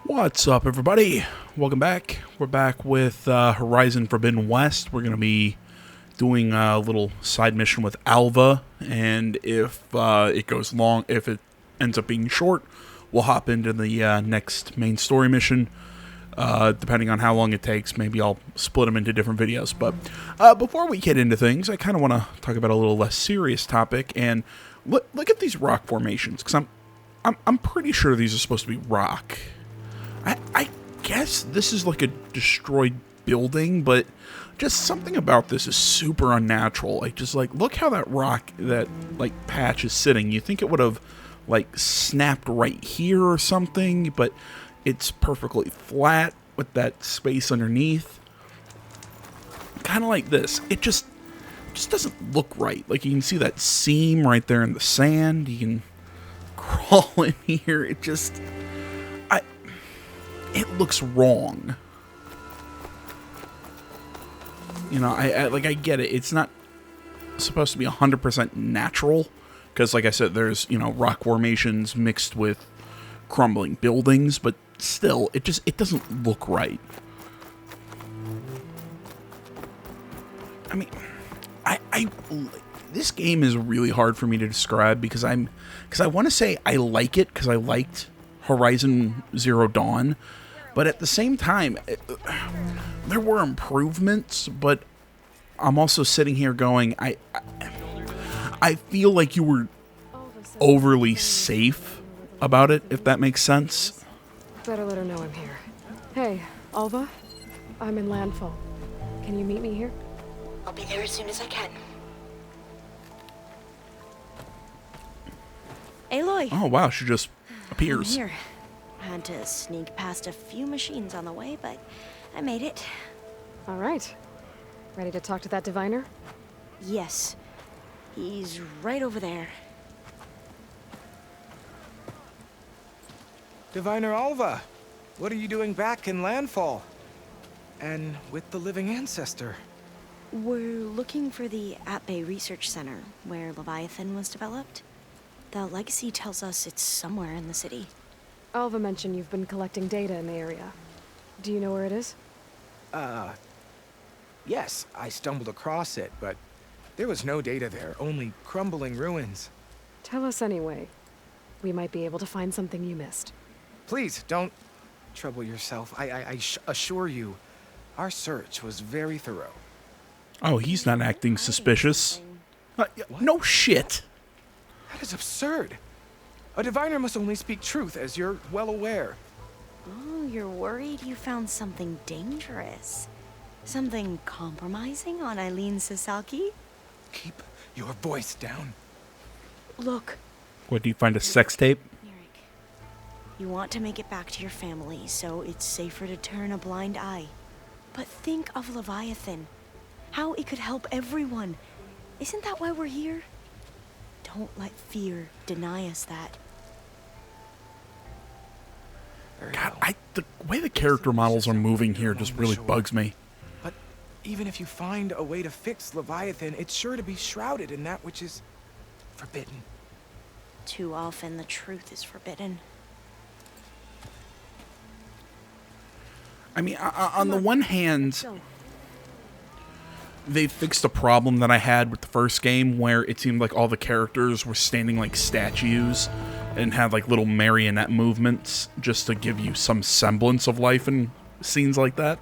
What's up, everybody? Welcome back. We're back with Horizon Forbidden West. We're going to be doing a little side mission with Alva, and if it goes long, if it ends up being short, we'll hop into the next main story mission. Depending on how long it takes, maybe I'll split them into different videos. But before we get into things, I kind of want to talk about a little less serious topic. And look at these rock formations, because I'm pretty sure these are supposed to be rock. I guess this is like a destroyed building, but just something about this is super unnatural. Like, look how that rock, that, like, patch is sitting. You think it would have, like, snapped right here or something, but it's perfectly flat with that space underneath. Kind of like this. It just doesn't look right. Like, you can see that seam right there in the sand. You can crawl in here. It looks wrong. You know, I get it. It's not supposed to be 100% natural, because, like I said, there's, you know, rock formations mixed with crumbling buildings, but still, it doesn't look right. I mean, this game is really hard for me to describe, because I want to say I like it because I liked Horizon Zero Dawn. But at the same time, there were improvements, but I'm also sitting here going, I feel like you were overly safe about it, if that makes sense. Better let her know I'm here. Hey, Alva, I'm in landfall. Can you meet me here? I'll be there as soon as I can. Aloy! Oh wow, she just appears. I'm here. I had to sneak past a few machines on the way, but I made it. All right. Ready to talk to that diviner? Yes. He's right over there. Diviner Alva, what are you doing back in Landfall? And with the living ancestor? We're looking for the At-Bay Research Center, where Leviathan was developed. The legacy tells us it's somewhere in the city. Alva mentioned you've been collecting data in the area. Do you know where it is? Yes, I stumbled across it, but there was no data there, only crumbling ruins. Tell us anyway. We might be able to find something you missed. Please, don't trouble yourself. I assure you, our search was very thorough. Oh, he's not acting suspicious. No shit. That is absurd. A diviner must only speak truth, as you're well aware. Oh, you're worried you found something dangerous? Something compromising on Eileen Sasaki? Keep your voice down. Look, What, do you find a sex tape? Eric, you want to make it back to your family, so it's safer to turn a blind eye. But think of Leviathan. How it could help everyone. Isn't that why we're here? Don't let fear deny us that. Very God, well. the way the character models are moving here just really bugs me. But even if you find a way to fix Leviathan, it's sure to be shrouded in that which is forbidden. Too often the truth is forbidden. I mean, on the one hand, Go. they fixed a problem that I had with the first game, where it seemed like all the characters were standing like statues and had like little marionette movements just to give you some semblance of life in scenes like that.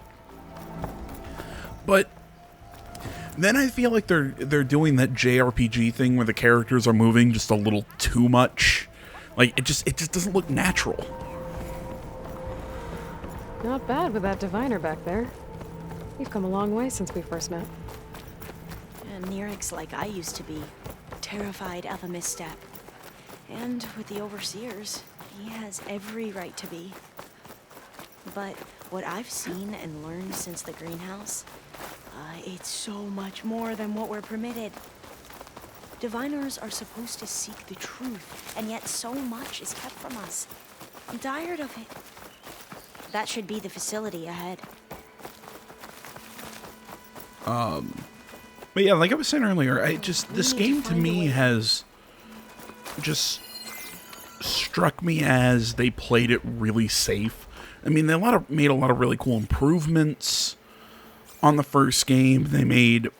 But then I feel like they're doing that JRPG thing where the characters are moving just a little too much. Like, it just doesn't look natural. Not bad with that diviner back there. You've come a long way since we first met. And Nerix like I used to be, terrified of a misstep. And with the Overseers, he has every right to be. But what I've seen and learned since the greenhouse, it's so much more than what we're permitted. Diviners are supposed to seek the truth, and yet so much is kept from us. I'm tired of it. That should be the facility ahead. But yeah, like I was saying earlier, this game to me has just struck me as they played it really safe. I mean, they made a lot of really cool improvements on the first game. They made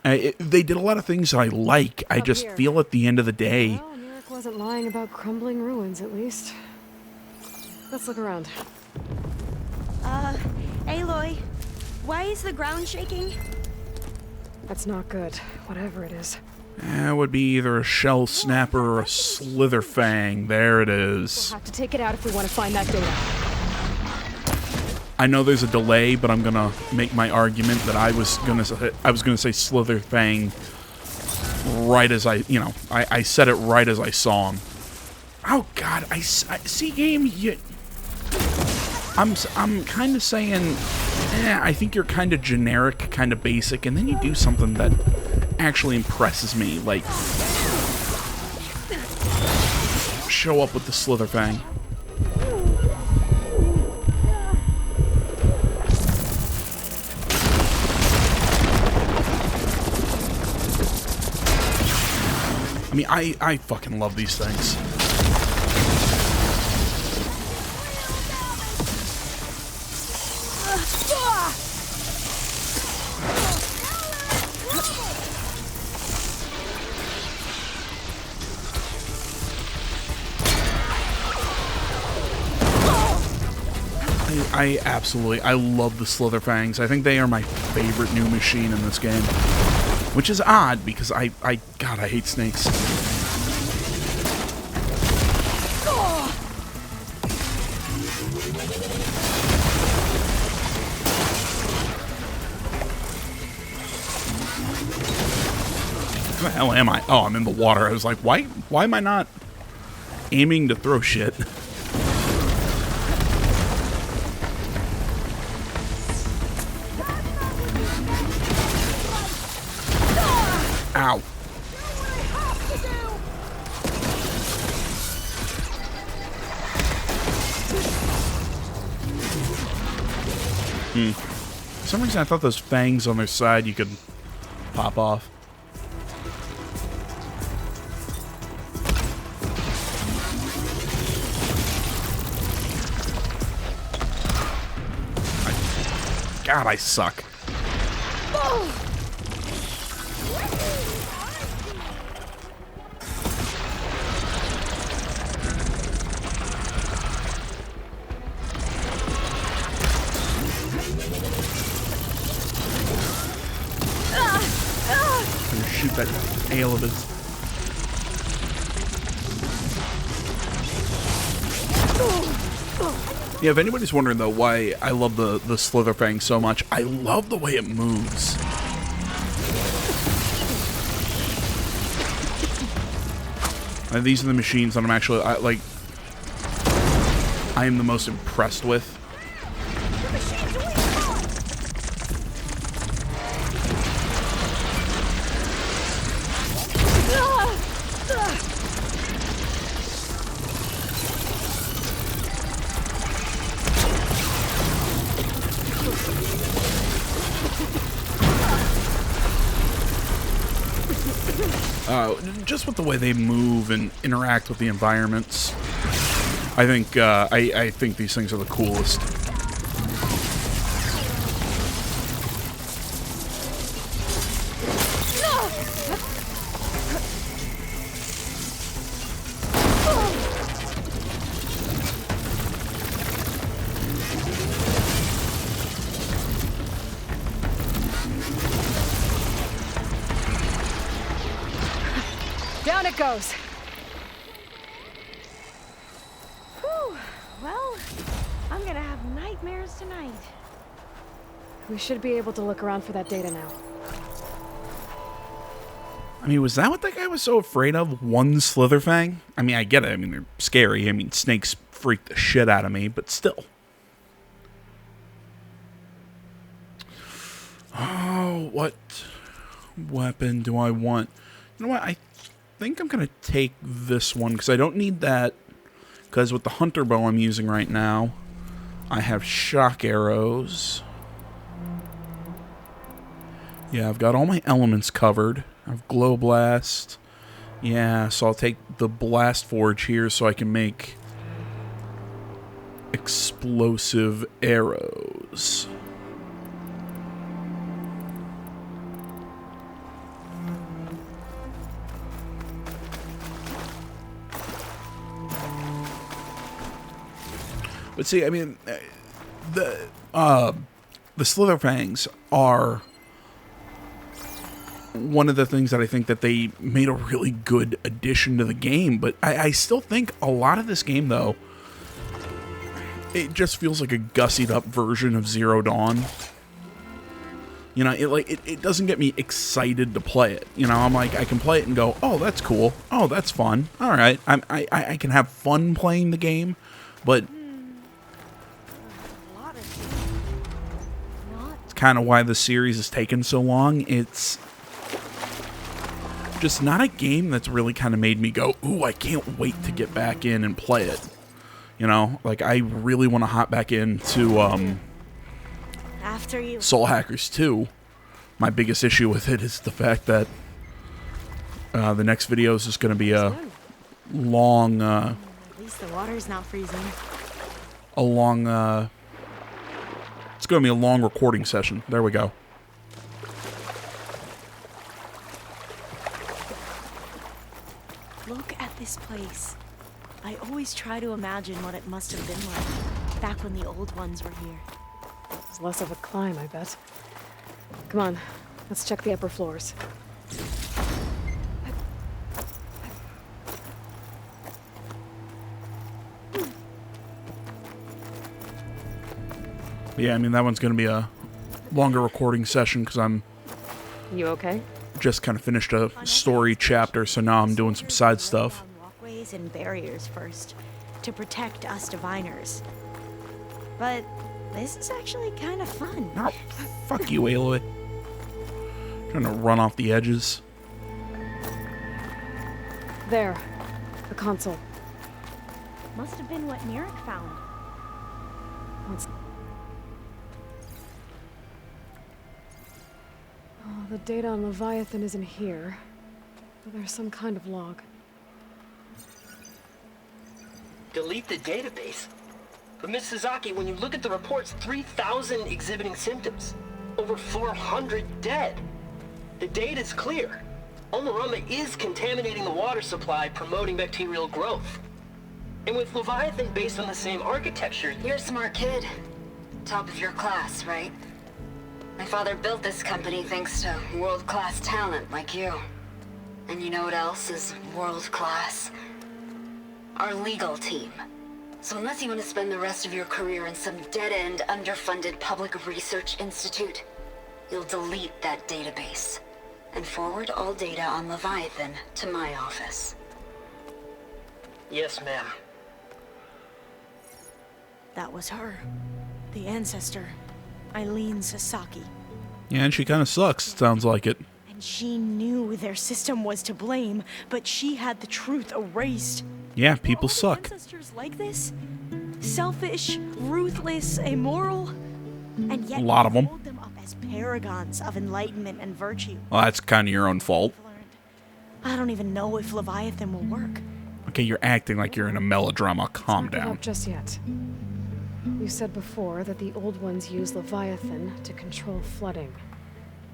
they did a lot of things that I like. I just feel at the end of the day. Well, Nirek wasn't lying about crumbling ruins, at least. Let's look around. Aloy, why is the ground shaking? That's not good, whatever it is. It would be either a shell snapper or a slither fang. There it We'll is. have to take it out if we want to find that data. I know there's a delay, but I'm gonna make my argument that I was gonna say slither fang right as I said it right as I saw him. Oh God, I see game. I'm kind of saying, I think you're kind of generic, kind of basic, and then you do something that actually impresses me, like show up with the slither fang. I mean, I fucking love these things. I love the slither fangs. I think they are my favorite new machine in this game. Which is odd, because God, I hate snakes. Where the hell am I? Oh, I'm in the water. I was like, why am I not aiming to throw shit? Ow. For some reason I thought those fangs on their side you could pop off. God, I suck. Shoot that ale of his. Yeah, if anybody's wondering though why I love the Slitherfang so much, I love the way it moves. And these are the machines that I'm actually I am the most impressed with. Just with the way they move and interact with the environments, I think I think these things are the coolest. Down it goes. Whew. Well, I'm gonna have nightmares tonight. We should be able to look around for that data now. I mean, was that what that guy was so afraid of? One Slitherfang? I mean, I get it. I mean, they're scary. I mean, snakes freak the shit out of me, but still. Oh, what weapon do I want? You know what? I think I'm going to take this one, because I don't need that. Because with the hunter bow I'm using right now, I have shock arrows. Yeah, I've got all my elements covered. I have glow blast. Yeah, so I'll take the blast forge here so I can make explosive arrows. But see, I mean, the Slitherfangs are one of the things that I think that they made a really good addition to the game. But I still think a lot of this game, though, it just feels like a gussied up version of Zero Dawn. You know, it doesn't get me excited to play it. You know, I'm like, I can play it and go, oh, that's cool. Oh, that's fun. All right, I can have fun playing the game, but it's kind of why the series has taken so long. It's just not a game that's really kind of made me go, ooh, I can't wait to get back in and play it. You know, like, I really want to hop back into After you. Soul Hackers 2. My biggest issue with it is the fact that the next video is just going to be a long, At least the water's not freezing. it's going to be a long recording session. There we go. Look at this place. I always try to imagine what it must have been like back when the old ones were here. It's less of a climb, I bet. Come on, let's check the upper floors. Yeah, I mean, that one's going to be a longer recording session because I'm You okay? just kind of finished a story chapter, so now I'm doing some side stuff. Walkways and barriers first to protect us diviners. But this is actually kind of fun. Oh, fuck you, Aloy. Trying to run off the edges. There. The console. Must have been what Neric found. What's... Oh, the data on Leviathan isn't here. But there's some kind of log. Delete the database? But Miss Sasaki, when you look at the reports, 3,000 exhibiting symptoms. Over 400 dead. The data's clear. Omarama is contaminating the water supply, promoting bacterial growth. And with Leviathan based on the same architecture... You're a smart kid. Top of your class, right? My father built this company thanks to world-class talent like you. And you know what else is world-class? Our legal team. So unless you want to spend the rest of your career in some dead-end, underfunded public research institute, you'll delete that database and forward all data on Leviathan to my office. Yes, ma'am. That was her. The ancestor. Eileen Sasaki. Yeah, and she kind of sucks, sounds like it. And she knew their system was to blame, but she had the truth erased. Yeah, people Were all the suck. ancestors like this? Selfish, ruthless, immoral? And yet A lot of we them. hold them up as paragons of enlightenment and virtue. Well, that's kind of your own fault. I don't even know if Leviathan will work. Okay, you're acting like you're in a melodrama. Calm Wrap it down. up just yet. You said before that the old ones use Leviathan to control flooding.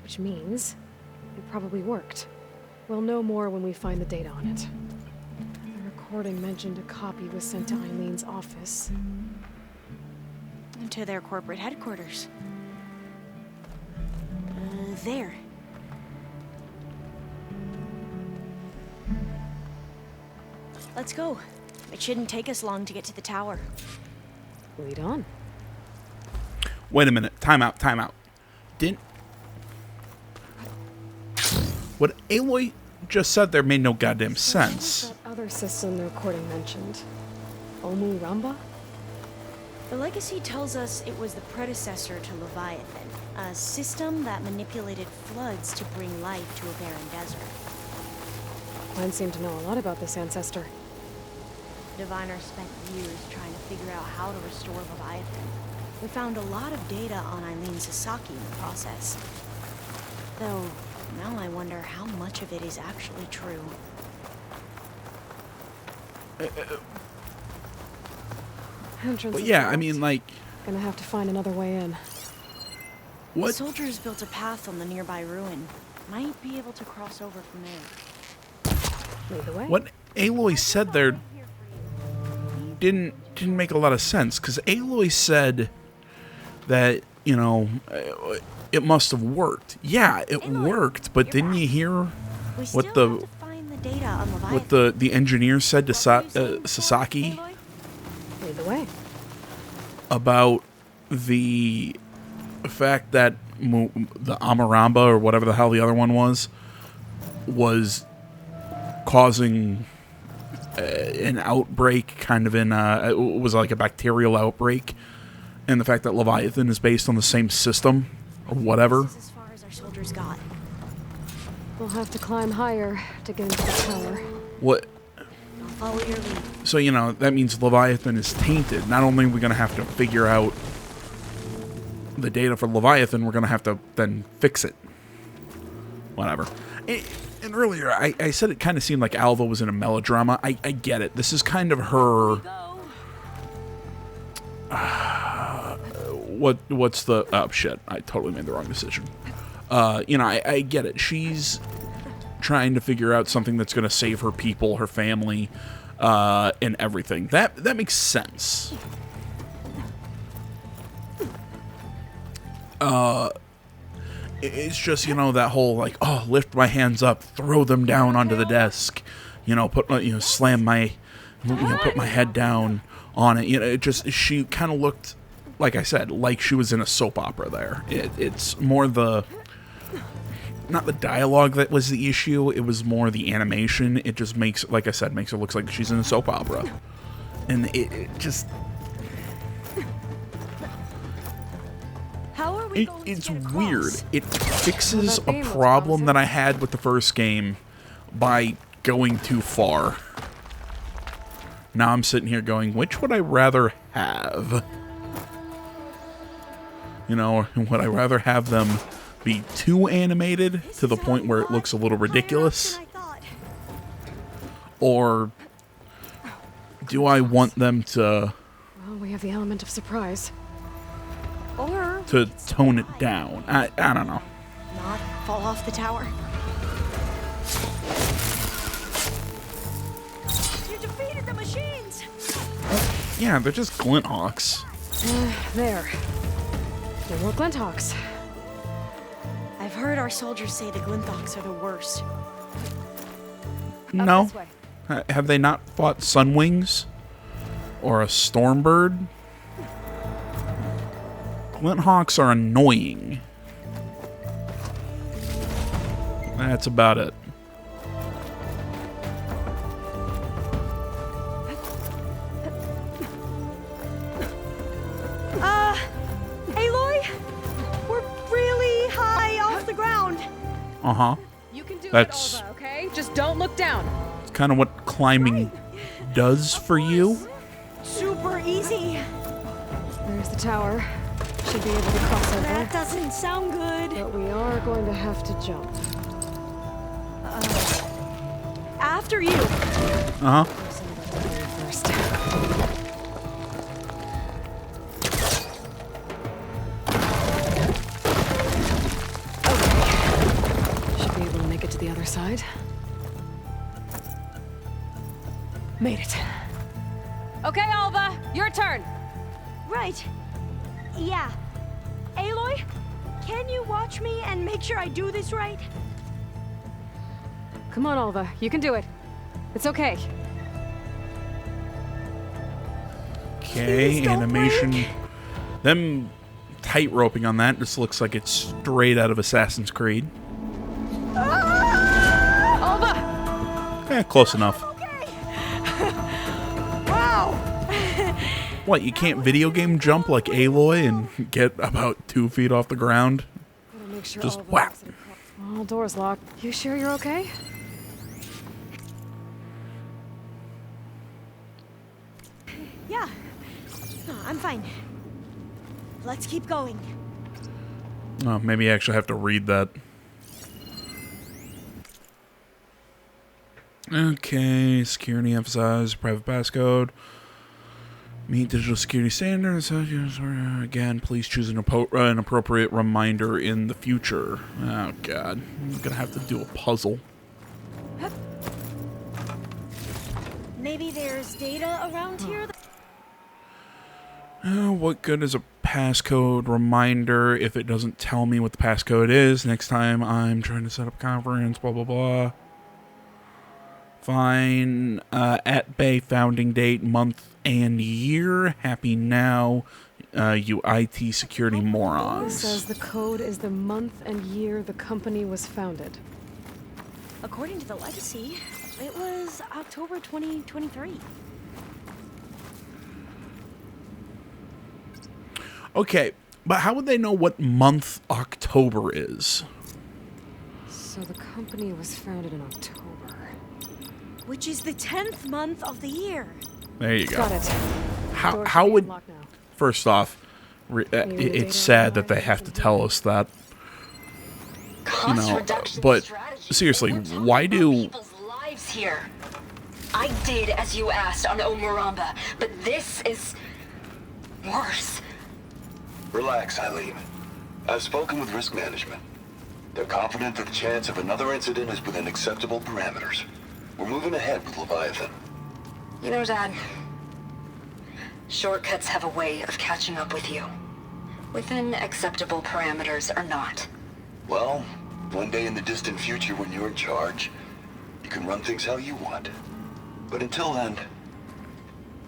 Which means it probably worked. We'll know more when we find the data on it. The recording mentioned a copy was sent to Eileen's office. To their corporate headquarters. There. Let's go. It shouldn't take us long to get to the tower. Lead on. Wait a minute. Time out. Didn't... What Aloy just said there made no goddamn sense. That other system the recording mentioned. Omu Ramba? The legacy tells us it was the predecessor to Leviathan, a system that manipulated floods to bring life to a barren desert. Mine seemed to know a lot about this ancestor. Diviners spent years trying to figure out how to restore Leviathan. We found a lot of data on Eileen Sasaki in the process. Though, now I wonder how much of it is actually true. Entrance But is yeah, I blocked. mean, like, Gonna have to find another way in. The what? soldiers built a path on the nearby ruin. Might be able to cross over from there. Lead the way. What Aloy said there didn't make a lot of sense, because Aloy said that, you know, it must have worked. Yeah, it worked, but didn't you hear We still what the have to find the data on Leviathan. what the engineer said to Sasaki Aloy? Lead the way. about the fact that the Amaramba, or whatever the hell the other one was causing an outbreak, kind of in it was like a bacterial outbreak, and the fact that Leviathan is based on the same system or whatever. This is as far as our soldiers got. We'll have to climb higher to get into the tower. What? I'll follow your lead. So, you know, that means Leviathan is tainted. Not only are we going to have to figure out the data for Leviathan, we're going to have to then fix it. Whatever. And earlier, I said it kind of seemed like Alva was in a melodrama. I get it. This is kind of her... What's the... Oh, shit. I totally made the wrong decision. You know, I get it. She's trying to figure out something that's going to save her people, her family, and everything. That makes sense. It's just, you know, that whole, like, oh, lift my hands up, throw them down onto the desk, you know, slam my, put my head down on it. You know, it just, she kind of looked, like I said, like she was in a soap opera there. It's more the, not the dialogue that was the issue, it was more the animation. It just makes, like I said, makes it look like she's in a soap opera. And it just... How are we going It's to get across? weird. It fixes Well, that a beam was problem that I promising. had with the first game by going too far. Now I'm sitting here going, which would I rather have? You know, would I rather have them be too animated to the point where it looks a little ridiculous? Higher up than I thought. Or do I want them Well, we have the element of surprise. Or to tone it down? I don't know. not fall off the tower. You defeated the machines. Yeah, they're just glint hawks. There. No more Glinthawks. I've heard our soldiers say the Glinthawks are the worst. No. This way. Have they not fought Sunwings? Or a Stormbird? Glinthawks are annoying. That's about it. Aloy, we're really high off the ground. Uh-huh. You can do That's- it, Alva, okay? Just don't look down. It's kind of what climbing does for you. Super easy. There's the tower. Should be able to cross over. That doesn't sound good. But we are going to have to jump. After you. Uh-huh. First. Okay. Should be able to make it to the other side. Made it. Okay, Alva, your turn. Right. Yeah. Aloy, can you watch me and make sure I do this right? Come on, Alva, you can do it. It's okay. Okay, Please don't animation. break. Them tight roping on that just looks like it's straight out of Assassin's Creed. Alva! Close enough. Okay. Wow. What, you can't video game jump like Aloy and get about 2 feet off the ground? Gotta make sure Just Alva whack. makes it across. All doors locked. You sure you're okay? Yeah. No, I'm fine. Let's keep going. Oh, maybe I actually have to read that. Okay, security emphasized, private passcode. Meet digital security standards. Again, please choose an appropriate reminder in the future. Oh, God. I'm going to have to do a puzzle. Maybe there's data around here? What good is a passcode reminder if it doesn't tell me what the passcode is next time I'm trying to set up a conference, blah, blah, blah. Fine. At Bay founding date, month and year. Happy now, you IT security morons. It says the code is the month and year the company was founded. According to the legacy, it was October 2023. Okay, but how would they know what month October is? So the company was founded in October. Which is the 10th month of the year. There you go. Got it. Door How should be would... unlocked now. First off, it's sad that they have to tell us that. Cost reduction but strategy. seriously, We're talking why about do... people's lives here. I did as you asked on Omuramba, but this is worse. Relax, Eileen. I've spoken with risk management. They're confident that the chance of another incident is within acceptable parameters. We're moving ahead with Leviathan. You know, Dad, shortcuts have a way of catching up with you. Within acceptable parameters or not. Well, one day in the distant future when you're in charge, you can run things how you want. But until then,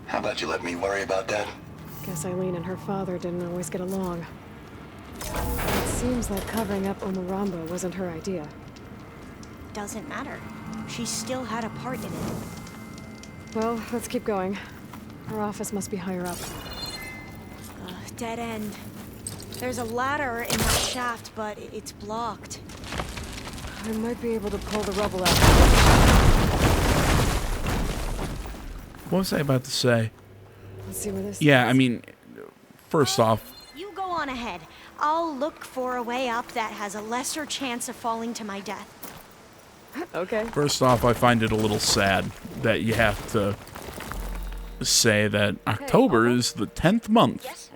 how about you let me worry about that? Guess Eileen and her father didn't always get along. It seems like covering up Omuramba wasn't her idea. Doesn't matter. She still had a part in it. Well, let's keep going. Her office must be higher up. Dead end. There's a ladder in that shaft, but it's blocked. I might be able to pull the rubble out. What was I about to say? Let's see where this Yeah, is. I mean, first off, You go on ahead. I'll look for a way up that has a lesser chance of falling to my death. Okay. I find it a little sad that you have to say that October is the 10th month. Yes?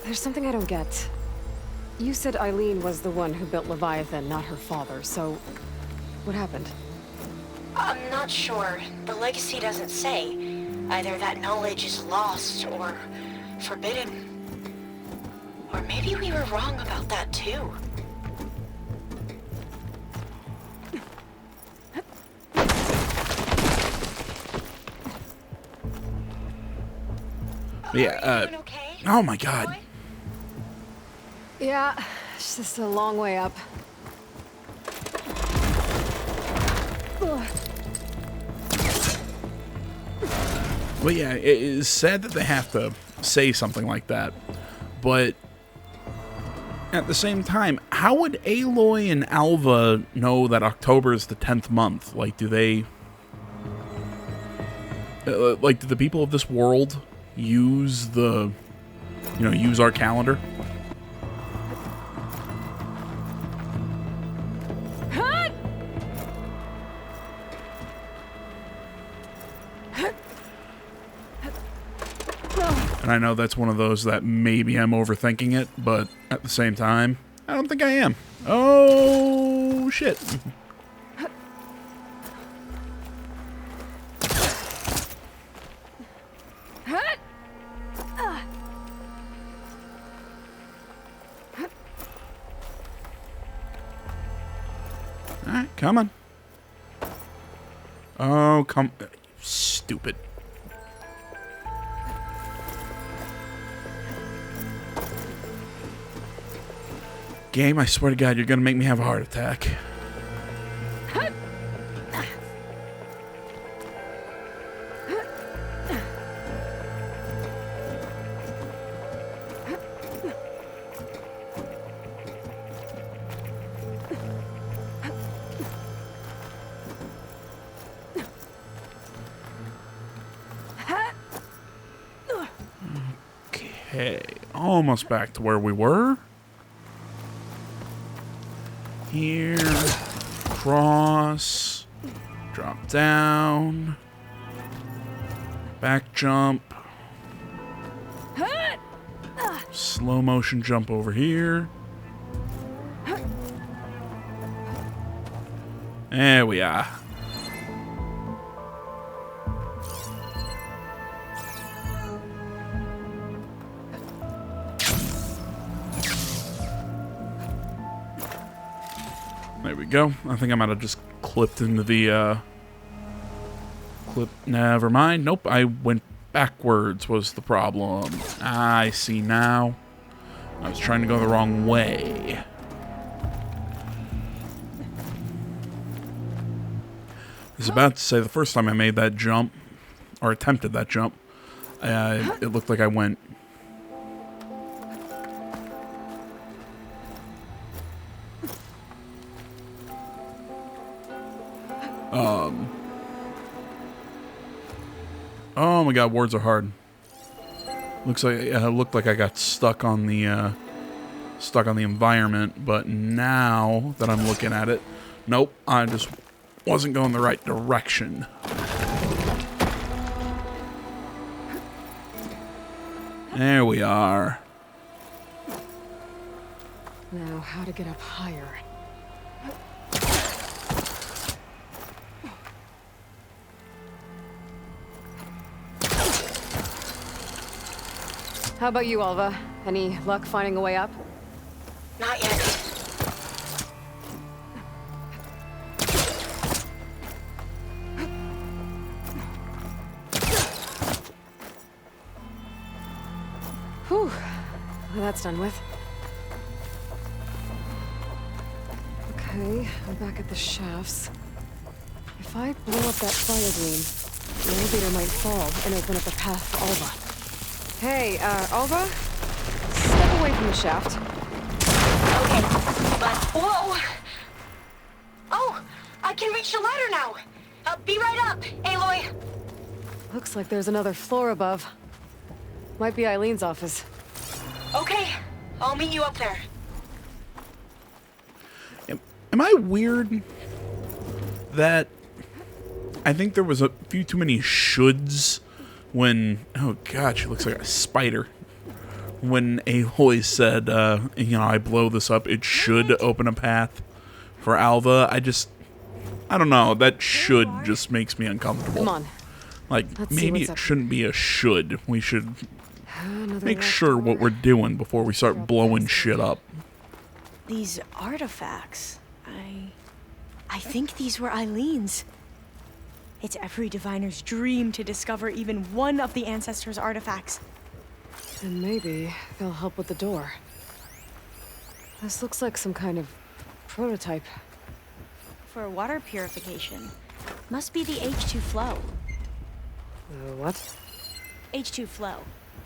There's something I don't get. You said Eileen was the one who built Leviathan, not her father, so what happened? I'm not sure. The legacy doesn't say. Either that knowledge is lost or forbidden. Or maybe we were wrong about that too. Yeah, Doing okay? oh my God. Yeah, it's just a long way up. Ugh. But yeah, it is sad that they have to say something like that. But at the same time, how would Aloy and Alva know that October is the 10th month? Like, do they... like, do the people of this world use the... You know, use our calendar? And I know that's one of those that maybe I'm overthinking it, but at the same time, I don't think I am. Oh, shit. Alright, come on. Oh, come... Stupid. Game, I swear to God, you're gonna make me have a heart attack. Okay, almost back to where we were. Here, cross. Drop down. Back jump. Slow motion jump over here. There we are. There we go. I think I might have just clipped into the clip. Never mind. Nope, I went backwards was the problem. I see now. I was trying to go the wrong way. I was about to say the first time I made that jump, or attempted that jump, it looked like I went. Oh my god, words are hard. Looked like I got stuck on the environment, but now that I'm looking at it, nope, I just wasn't going the right direction. There we are. Now, how to get up higher? How about you, Alva? Any luck finding a way up? Not yet. Whew. Well, that's done with. Okay, I'm back at the shafts. If I blow up that fire gleam, the elevator might fall and open up a path for Alva. Hey, Alva? Step away from the shaft. Okay, but whoa! Oh, I can reach the ladder now. Be right up, Aloy. Looks like there's another floor above. Might be Eileen's office. Okay, I'll meet you up there. Am I weird that I think there was a few too many shoulds when, oh god, she looks like a spider. When Aloy said, I blow this up, it should open a path for Alva. I don't know, that should just makes me uncomfortable. Come on. Like, Let's see maybe what's it up. shouldn't be a should. We should Another make locked sure what door. we're doing before we start blowing shit up. These artifacts, I think these were Eileen's. It's every diviner's dream to discover even one of the ancestors' artifacts. And maybe they'll help with the door. This looks like some kind of prototype. For water purification, must be the H2 flow. What? H2 flow.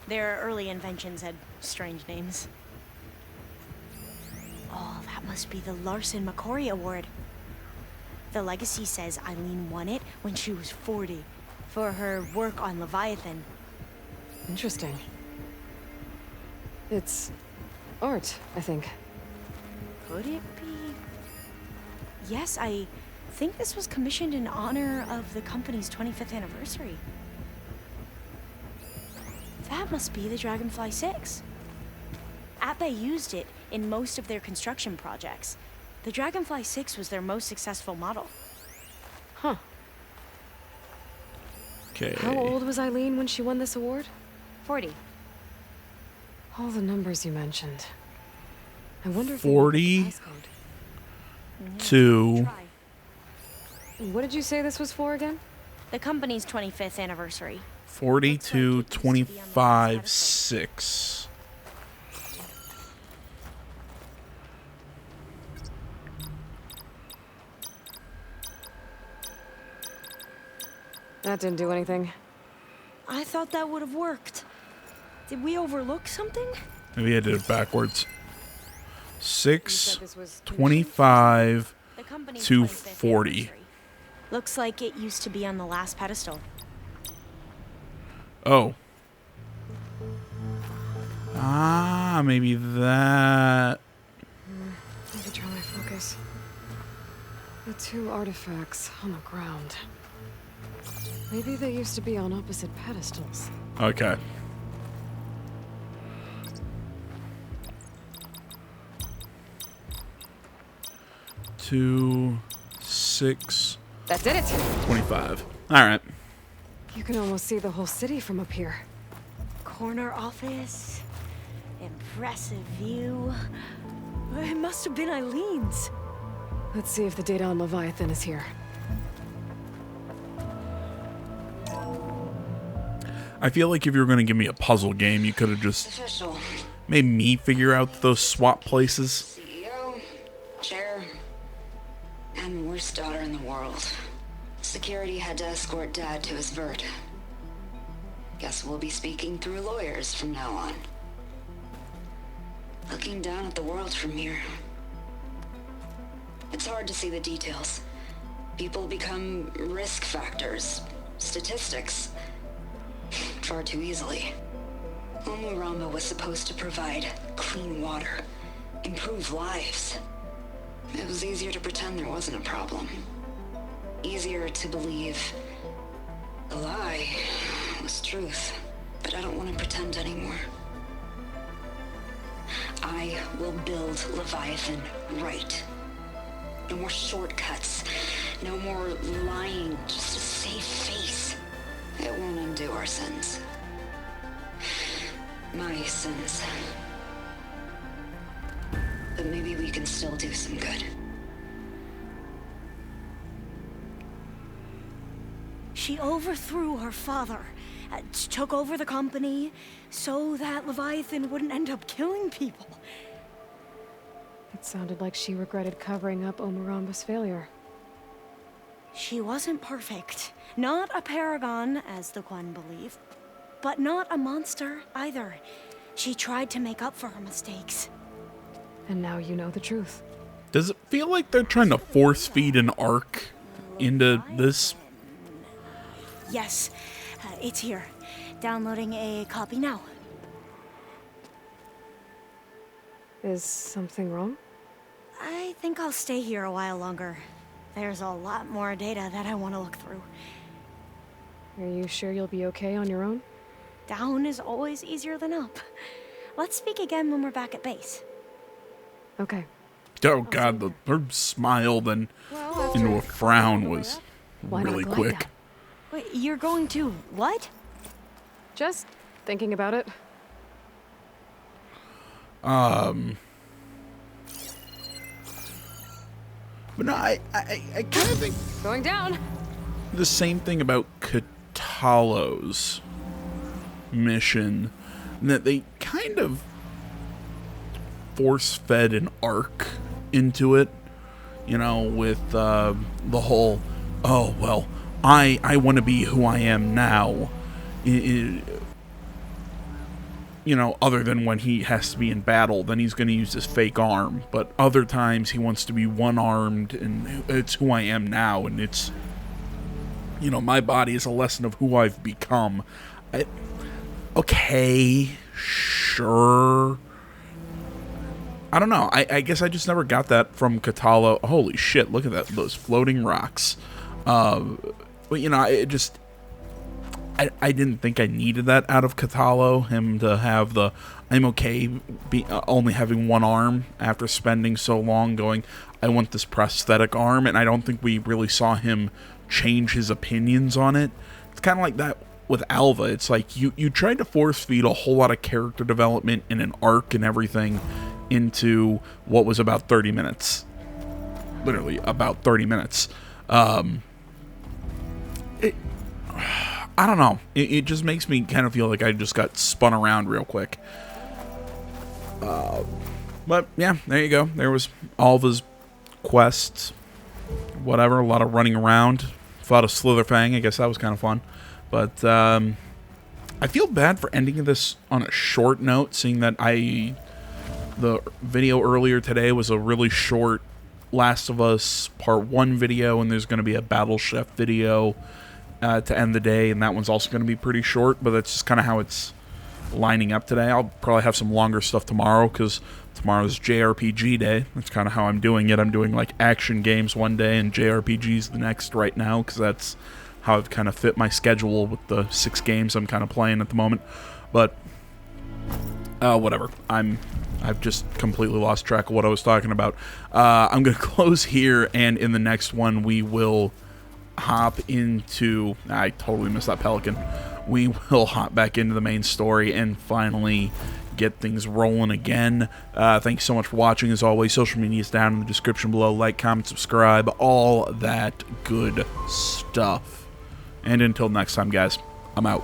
Their early inventions had strange names. Oh, that must be the Larson McCory Award. The legacy says Eileen won it when she was 40 for her work on Leviathan. Interesting. It's art, I think. Could it be? Yes, I think this was commissioned in honor of the company's 25th anniversary. That must be the Dragonfly 6. Atbay used it in most of their construction projects. The Dragonfly 6 was their most successful model. Huh. Okay. How old was Eileen when she won this award? 40. All the numbers you mentioned. I wonder if 40 they know the passcode. to Try. What did you say this was for again? The company's 25th anniversary. 40 to Looks like it used to be on the last 25 pedestal. 6. That didn't do anything. I thought that would have worked. Did we overlook something? Maybe I did it backwards. You 6, said this was 25. The company's To 25th 40. anniversary. Looks like it used to be on the last pedestal. Oh. Ah, maybe that. Maybe try my focus. The two artifacts on the ground. Maybe they used to be on opposite pedestals. Okay. Two, 6, That did it! 25. Alright. You can almost see the whole city from up here. Corner office. Impressive view. It must have been Eileen's. Let's see if the data on Leviathan is here. I feel like if you were going to give me a puzzle game, you could have just Official. made me figure out those swap places. CEO, chair, and the worst daughter in the world. Security had to escort Dad to his vert. Guess we'll be speaking through lawyers from now on. Looking down at the world from here. It's hard to see the details. People become risk factors, statistics, far too easily. Omuramba was supposed to provide clean water, improve lives. It was easier to pretend there wasn't a problem. Easier to believe the lie was truth. But I don't want to pretend anymore. I will build Leviathan right. No more shortcuts. No more lying just to save face. It won't undo our sins. My sins. But maybe we can still do some good. She overthrew her father, took over the company, so that Leviathan wouldn't end up killing people. It sounded like she regretted covering up Omuramba's failure. She wasn't perfect. Not a paragon, as the Quan believe, but not a monster either. She tried to make up for her mistakes. And now you know the truth. Does it feel like they're trying to force feed an arc into this? Yes, it's here. Downloading a copy now. Is something wrong? I think I'll stay here a while longer. There's a lot more data that I want to look through. Are you sure you'll be okay on your own? Down is always easier than up. Let's speak again when we're back at base. Okay. Oh god, her smile then into a frown was Why not really glide quick. down? Wait, you're going to what? Just thinking about it. But no, I kind of think Going down. the same thing about Katalo's mission, that they kind of force-fed an arc into it, you know, with the whole, oh, well, I want to be who I am now, you know, other than when he has to be in battle, then he's going to use his fake arm, but other times he wants to be one-armed, and it's who I am now, and it's, you know, my body is a lesson of who I've become. Okay, sure. I don't know. I guess I just never got that from Katalo. Holy shit, look at that, those floating rocks. But, you know, I didn't think I needed that out of Katalo, him to have the, I'm okay only having one arm after spending so long going, I want this prosthetic arm, and I don't think we really saw him change his opinions on it. It's kind of like that with Alva. It's like you tried to force feed a whole lot of character development and an arc and everything into what was about 30 minutes. Literally about 30 minutes. I don't know. It just makes me kind of feel like I just got spun around real quick. But yeah, there you go. There was Alva's quest. Whatever, a lot of running around. Fought a Slitherfang. I guess that was kind of fun. But I feel bad for ending this on a short note, seeing that the video earlier today was a really short Last of Us Part 1 video, and there's going to be a Battle Chef video to end the day, and that one's also going to be pretty short, but that's just kind of how it's lining up today. I'll probably have some longer stuff tomorrow because tomorrow's JRPG day. That's kind of how I'm doing it. I'm doing like action games one day and JRPGs the next right now because that's how I've kind of fit my schedule with the 6 games I'm kind of playing at the moment. But whatever. I've just completely lost track of what I was talking about. I'm going to close here, and in the next one we will hop into... I totally missed that pelican. We will hop back into the main story and finally get things rolling again. Thanks so much for watching. As always, social media is down in the description below. Like, comment, subscribe, all that good stuff. And until next time, guys, I'm out.